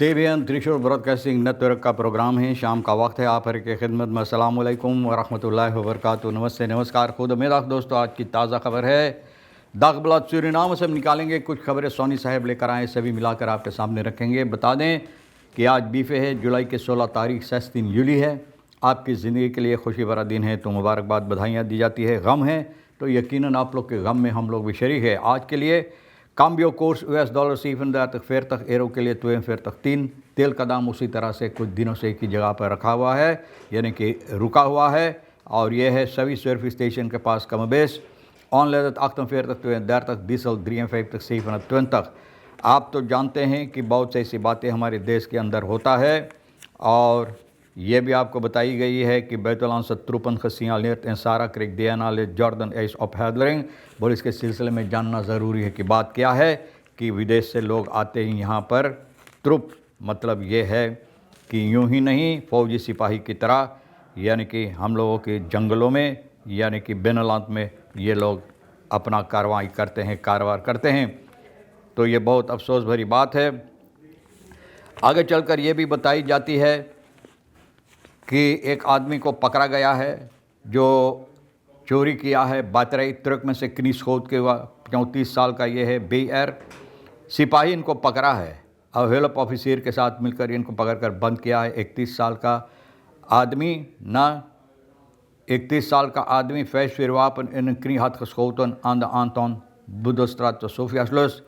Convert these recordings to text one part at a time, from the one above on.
TVN त्रिशूल broadcasting network का programme है। शाम का वक्त है। आप हर के खिदमत में अस्सलाम वालेकुम व रहमतुल्लाहि व बरकातुहू। नमस्ते, नमस्कार, खुद मेरा दोस्तों। आज की ताज़ा खबर है दागबलाद सूरीनाम से हम निकालेंगे कुछ खबरें सोनी साहब लेकर आए, सभी मिलाकर आपके सामने रखेंगे। बता दें कि आज बीफे है, जुलाई की 16 तारीख 3 यूली है। आपकी ज़िंदगी के लिए खुशी भरा दिन है तो मुबारकबाद, बधाइयाँ दी जाती है। गम है तो यकीनन आप लोग के गम में हम लोग भी शरीक है। आज के लिए काम्बियो कोर्स $, $7 एरो के लिए $2.3। तेल का दाम उसी तरह से कुछ दिनों से एक ही जगह पर रखा हुआ है, यानी कि रुका हुआ है। और ये है सभी सर्विस स्टेशन के पास कम बेस ऑनलाइन $48 डीजल $53 आप तो जानते हैं कि बहुत सी ऐसी बातें हमारे देश के अंदर होता है और ये भी आपको बताई गई है कि बैतुलान से 53 खसियाँ लेट इन सारा क्रिक दियाना ले जॉर्डन एस ऑफ हैदरिंग बोल। इसके सिलसिले में जानना ज़रूरी है कि बात क्या है कि विदेश से लोग आते हैं यहाँ पर। त्रुप मतलब ये है कि यूँ ही नहीं, फौजी सिपाही की तरह, यानी कि हम लोगों के जंगलों में यानी कि बेनलात में ये लोग अपना कार्रवाई करते हैं, कारोबार करते हैं। तो ये बहुत अफसोस भरी बात है। आगे चलकर ये भी बताई जाती है कि एक आदमी को पकड़ा गया है जो चोरी किया है बातराई तुर्क में से किनीस खोद के। 34 साल का ये है बेयर सिपाही, इनको पकड़ा है और हेल्प ऑफिसर के साथ मिलकर इनको पकड़कर बंद किया है। 31 साल का आदमी ना 31 साल का आदमी फैश फिरवापन इन क्री हाथ खसकोतन आंद आंतन बुदोस्त्रात सोफियास्लस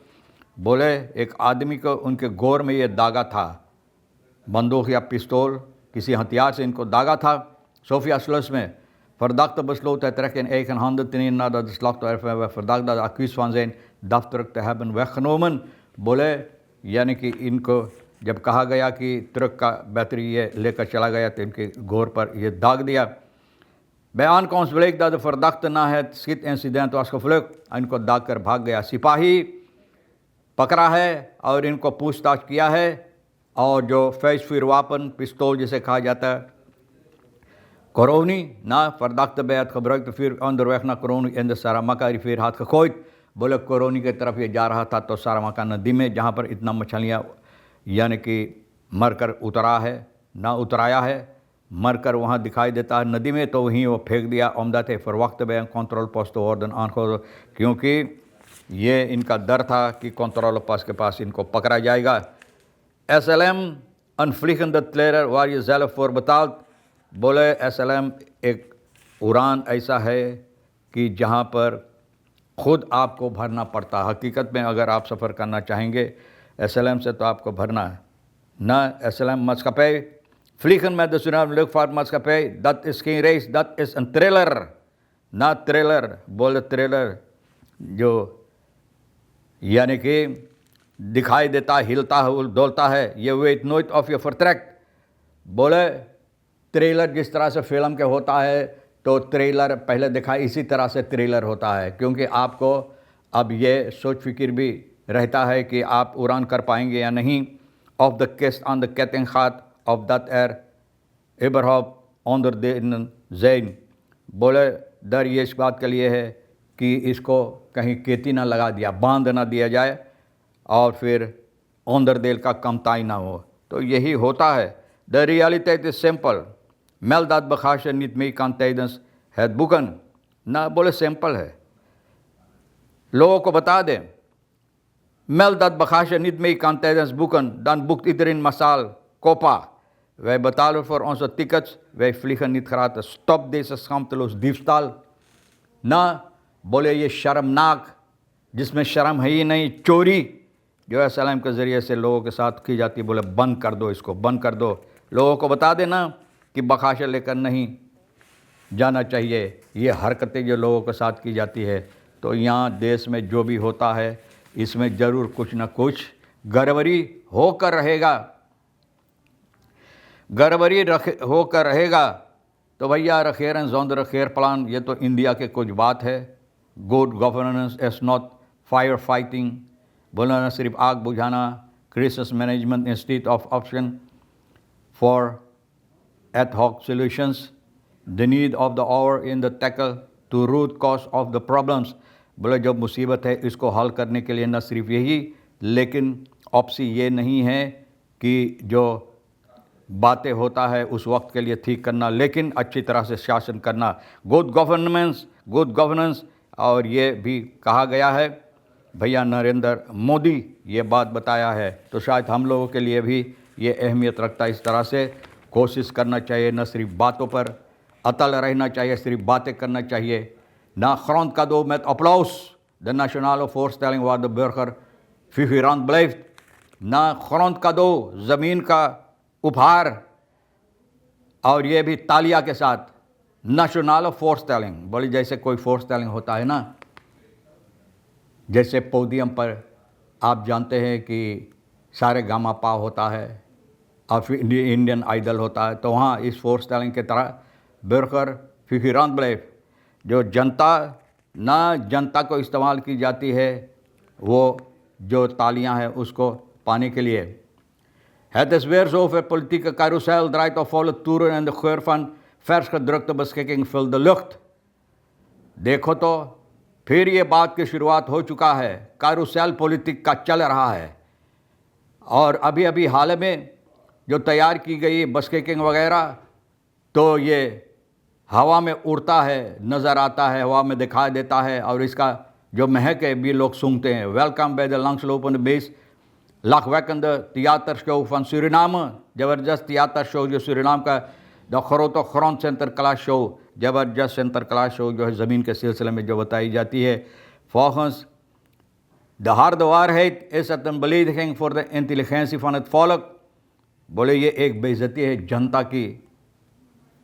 बोले। एक आदमी को उनके गोर में ये दागा था, बंदूक या पिस्तौल किसी हथियार से इनको दागा था। सोफिया स्लस में verdachte besloot hij trek in eigen handen te nemen nadat de slachtoffer werd verdacht dat accus van zijn daftruk te hebben weggenomen। बोले यानी कि इनको जब कहा गया कि ट्रक का बैटरी ये लेकर चला गया तो इनके गोर पर ये दाग दिया। bij aankomst bleek dat de verdachte na het schietincident was gevlucht, इनको दाग कर भाग गया। सिपाही पकड़ा है और इनको पूछताछ किया है और जो फैश फिरवापन पिस्तौल जिसे कहा जाता है Coroni na verdachte bij het gebruikte vuur onderweg naar Coroni in de Saramaka rivier had gegooid। बोले कोरोनी की तरफ ये जा रहा था तो सारामाका नदी में जहाँ पर इतना मछलियाँ यानी कि मरकर उतरा है ना उतराया है, मरकर वहाँ दिखाई देता है नदी में, तो वहीं वो फेंक दिया। उम्दा थे फिर वक्त में कंट्रोल पोस्ट वार्डन आंखों, क्योंकि ये इनका डर था कि कंट्रोल पोस्ट के पास इनको पकड़ा जाएगा। SLM अनफ्लिगende trailer waar je zelf voor betaalt। बोले SLM एक उड़ान ऐसा है कि जहाँ पर ख़ुद आपको भरना पड़ता है। हकीकत में अगर आप सफ़र करना चाहेंगे SLM से तो आपको भरना है ना। SLM maatschappij vliegen met de Surinaamse luchtvaartmaatschappij, dat is geen reis, dat is een trailer ना ट्रेलर। बोले ट्रेलर जो यानी कि दिखाई देता है, हिलता है, डोलता है, ये वेट नोट ऑफ योर फॉरट्रैक। बोले ट्रेलर जिस तरह से फिल्म के होता है तो ट्रेलर पहले दिखा इसी तरह से ट्रेलर होता है, क्योंकि आपको अब ये सोच फिक्र भी रहता है कि आप उड़ान कर पाएंगे या नहीं। ऑफ द केस्ट ऑन द कैटिंग खात ऑफ दैट एयर इबरहॉप ऑनर द जैन। बोले डर ये इस बात के लिए है कि इसको कहीं केती ना लगा दिया, बांध ना दिया जाए और फिर ऑनर देल का कमताई ना हो। तो यही होता है। The reality is simple, meld dat bagage niet mee kan tijdens het boeken ना। बोले सिंपल है, लोगों को बता दें meld dat bagage niet mee kan tijdens boeken, dan boekt iedereen massaal kopa। wij betalen voor onze tickets, wij vliegen niet gratis। stop deze schaamteloos diefstal ना। बोले ये शर्मनाक, जिसमें शर्म है ही नहीं, चोरी जो SLM के ज़रिए से लोगों के साथ की जाती है, बोले बंद कर दो, इसको बंद कर दो। लोगों को बता देना कि बखाशा लेकर नहीं जाना चाहिए। ये हरकतें जो लोगों के साथ की जाती है, तो यहाँ देश में जो भी होता है इसमें ज़रूर कुछ ना कुछ गड़बड़ी होकर रहेगा, गड़बड़ी होकर रहेगा। तो भैया रखेरन जोंदर खैर प्लान, ये तो इंडिया के कुछ बात है। Good governance is not fire fighting, बोला ना सिर्फ आग बुझाना। Crisis management institute of option for ad hoc solutions, the need of the hour in the tackle to root cause of the problems। बोले जब मुसीबत है इसको हल करने के लिए न सिर्फ यही, लेकिन ऑप्शन ये नहीं है कि जो बातें होता है उस वक्त के लिए ठीक करना, लेकिन अच्छी तरह से शासन करना, गुड गवर्नेंस। और ये भी कहा गया है, भैया नरेंद्र मोदी ये बात बताया है, तो शायद हम लोगों के लिए भी ये अहमियत रखता है। इस तरह से कोशिश करना चाहिए, न सिर्फ बातों पर अटल रहना चाहिए, सिर्फ बातें करना चाहिए ना। grond cadeau met applaus de nationale voorstelling waar de burger figurant blijft, ना grond cadeau ज़मीन का उपहार, और ये भी तालिया के साथ। नेशनल फोर्सटेलिंग बोली, जैसे कोई फोर्सटेलिंग होता है ना, जैसे पोडियम पर आप जानते हैं कि सारे गामा पा होता है और फिर इंडियन आइडल होता है, तो वहाँ इस फोर्सटेलिंग की तरह बर्कर फिफिरान ब्लेफ, जो जनता को इस्तेमाल की जाती है, वो जो तालियां हैं उसको पाने के लिए। Het is weer zover, politieke carousel draait op volle toeren en de geur van vers gedrukte beschikking vult de lucht। देखो तो फिर ये बात की शुरुआत हो चुका है, कारूसेल पॉलिटिक का चल रहा है। और अभी अभी हाल में जो तैयार की गई बस्केकिंग वगैरह, तो ये हवा में उड़ता है, नज़र आता है, हवा में दिखाई देता है, और इसका जो महक है भी लोग सूंघते हैं। Welcome bij de langslopende beest lachwekkende theatershow van Suriname, ज़बरदस्त थिएटर शो जो सूरीनाम का द खरोतो खरोन Sinterklaas शो, ज़बरदस्त Sinterklaas शो जो है ज़मीन के सिलसिले में जो बताई जाती है। Volgens de harde waarheid is het een belediging voor de intelligentie van het volk। बोले ये एक बेइज्जती है जनता की,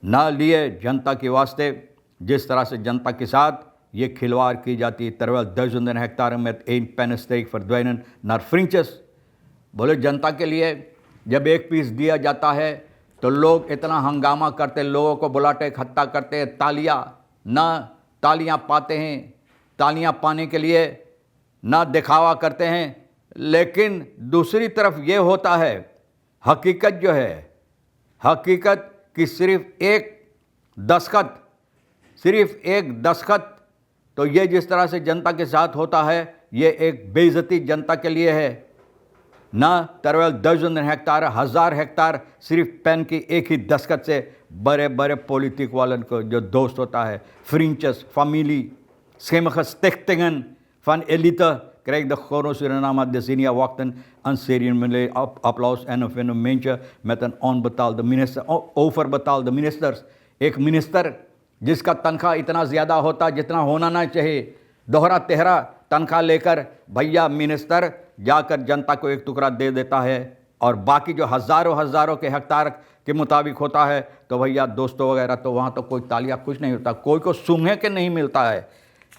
ना लिए जनता के वास्ते, जिस तरह से जनता के साथ ये खिलवाड़ की जाती है। terwijl duizenden hectare met één pennenstreek verdwijnen naar vriendjes। बोले जनता के लिए जब एक पीस दिया जाता है तो लोग इतना हंगामा करते, लोगों को बुलाते इकट्ठा करते हैं, तालियां पाते हैं, तालियां पाने के लिए ना दिखावा करते हैं। लेकिन दूसरी तरफ ये होता है, हकीकत जो है, हकीकत कि सिर्फ एक दस्तखत, तो ये जिस तरह से जनता के साथ होता है, ये एक बेइज्जती जनता के लिए है ना। terwijl duizenden hectare, 1000 हेक्टार सिर्फ पेन की एक ही दस्तखत से बड़े बड़े पॉलिटिक वालन को जो दोस्त होता है, vriendjes, familie, schimmige stichtingen van elite, krijgt de Goro Suriname decennia wachten een ceremonieel applaus en een fenomeentje met een onbetaalde minister, overbetaalde ministers। एक मिनिस्टर जिसका तनख्वाह इतना ज़्यादा होता जितना होना ना चाहिए, दोहरा तेहरा तनख्वाह लेकर भैया मिनिस्टर जाकर जनता को एक टुकड़ा दे देता है, और बाकी जो हज़ारों के हेक्टार के मुताबिक होता है, तो भैया दोस्तों वगैरह, तो वहाँ तो कोई तालियां कुछ नहीं होता, कोई को सूंघने के नहीं मिलता है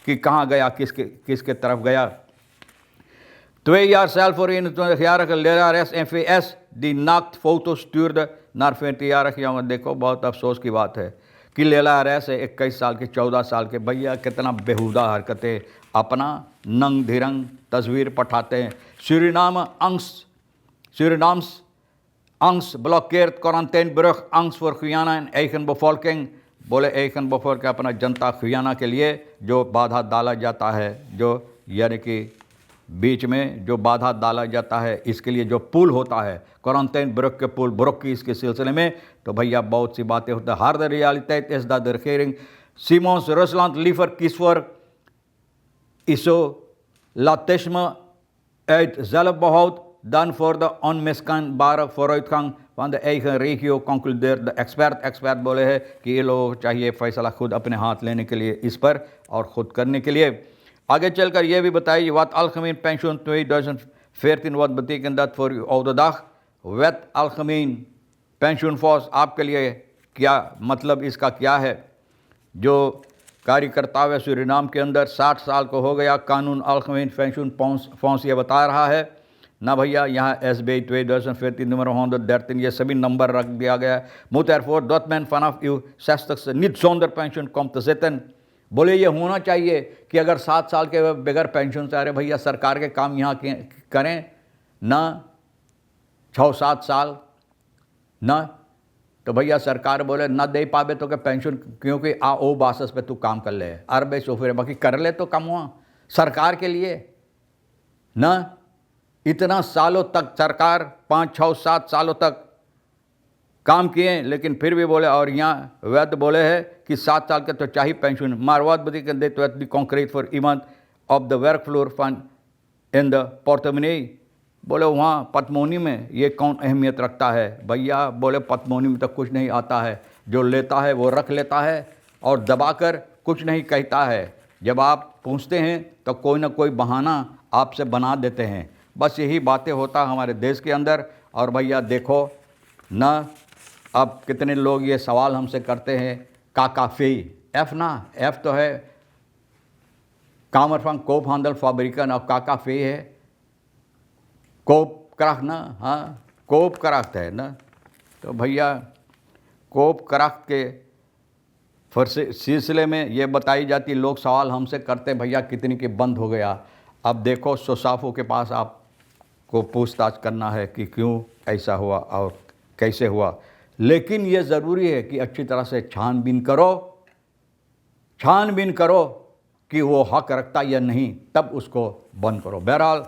कि कहाँ गया, किसके तरफ गया। 2 jaar cel voor 21-jarige lerares NVS die naaktfoto's stuurde naar 14-jarige jongen। देखो बहुत अफसोस की बात है कि लैलारेस है 21 साल के, 14 साल के, भैया कितना बेहुदा हरकतें, अपना नंग धिरंग तस्वीर पठाते हैं। Surinaams angst blokkeert quarantainebrug, angst voor Guyana en eigen bevolking। बोले eigen bevolking अपना जनता गुयाना के लिए जो बाधा डाला जाता है, जो यानी कि बीच में जो बाधा डाला जाता है, इसके लिए जो पुल होता है, क्वारंटाइन ब्रुक के पुल, ब्रुक की इसके सिलसिले में, तो भैया बहुत सी बातें होती हैं। harde realiteit is dat de regering Simons Rusland liever kiest voor isolatisme uit zelfbehoud dan voor de onmiskenbare vooruitgang van de eigen regio, concludeert de expert बोले है कि ये लोग चाहिए फैसला खुद अपने हाथ लेने के लिए इस पर और ख़ुद करने के लिए। आगे चलकर ये भी बताइए, wat algemeen pensioen 2014 wat betekent dat voor uw oude dag। wet algemeen pensioenfonds आपके लिए क्या मतलब, इसका क्या है। जो कार्यकर्ता है सूरीनाम के अंदर 60 साल को हो गया, कानून algemeen pensioenfonds ये बता रहा है ना भैया। यहाँ SBI 2014 नंबर 113 ये सभी नंबर रख दिया गया। moet ervoor dat men vanaf uw 60ste niet zonder pensioen komt te zitten। बोले ये होना चाहिए कि अगर 7 साल के बगैर पेंशन से आ रहे भैया सरकार के काम यहाँ करें ना, 6-7 साल ना, तो भैया सरकार बोले ना दे पावे तो क्या पेंशन, क्योंकि ओ बासस पे तू काम कर ले, अरबे सोफे बाकी कर ले तो कम हुआ सरकार के लिए ना। इतना सालों तक सरकार 5, 6, 7 सालों तक काम किए, लेकिन फिर भी बोले, और यहाँ वैद्य बोले हैं कि 7 साल के तो चाहिए पेंशन। मारवाड़ बदी के देते the concrete for even of the work floor fund in the पोर्टमनी। बोले वहाँ पतमोनी में ये कौन अहमियत रखता है भैया? बोले पतमोनी में तो कुछ नहीं आता है, जो लेता है वो रख लेता है और दबाकर कुछ नहीं कहता है। जब आप पूछते हैं तो कोई ना कोई बहाना आपसे बना देते हैं। बस यही बातें होता हमारे देश के अंदर। और भैया देखो ना, अब कितने लोग ये सवाल हमसे करते हैं काका फी एफ ना, एफ तो है कामर फंग कोप हांडल फाब्रिकन, और काका फी है कोप कराख ना। हाँ, कोप कराख्त है ना। तो भैया कोप कराख्त के सिलसिले में ये बताई जाती, लोग सवाल हमसे करते भैया कितनी के बंद हो गया। अब देखो सोसाफो के पास आपको पूछताछ करना है कि क्यों ऐसा हुआ और कैसे हुआ। लेकिन ये ज़रूरी है कि अच्छी तरह से छानबीन करो कि वो हक रखता या नहीं, तब उसको बंद करो। बहरहाल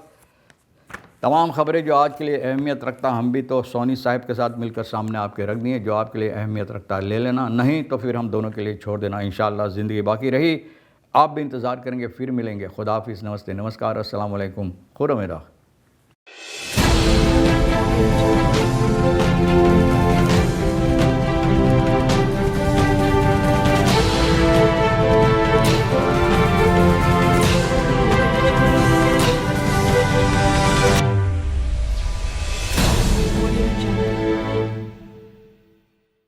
तमाम खबरें जो आज के लिए अहमियत रखता, हम भी तो सोनी साहब के साथ मिलकर सामने आपके रख दिए। जो आपके लिए अहमियत रखता है ले लेना, नहीं तो फिर हम दोनों के लिए छोड़ देना। इंशाअल्लाह ज़िंदगी बाकी रही, आप भी इंतज़ार करेंगे, फिर मिलेंगे। खुदा हाफिज़, नमस्ते, नमस्कार, अस्सलाम वालेकुम, खुदा मेरा।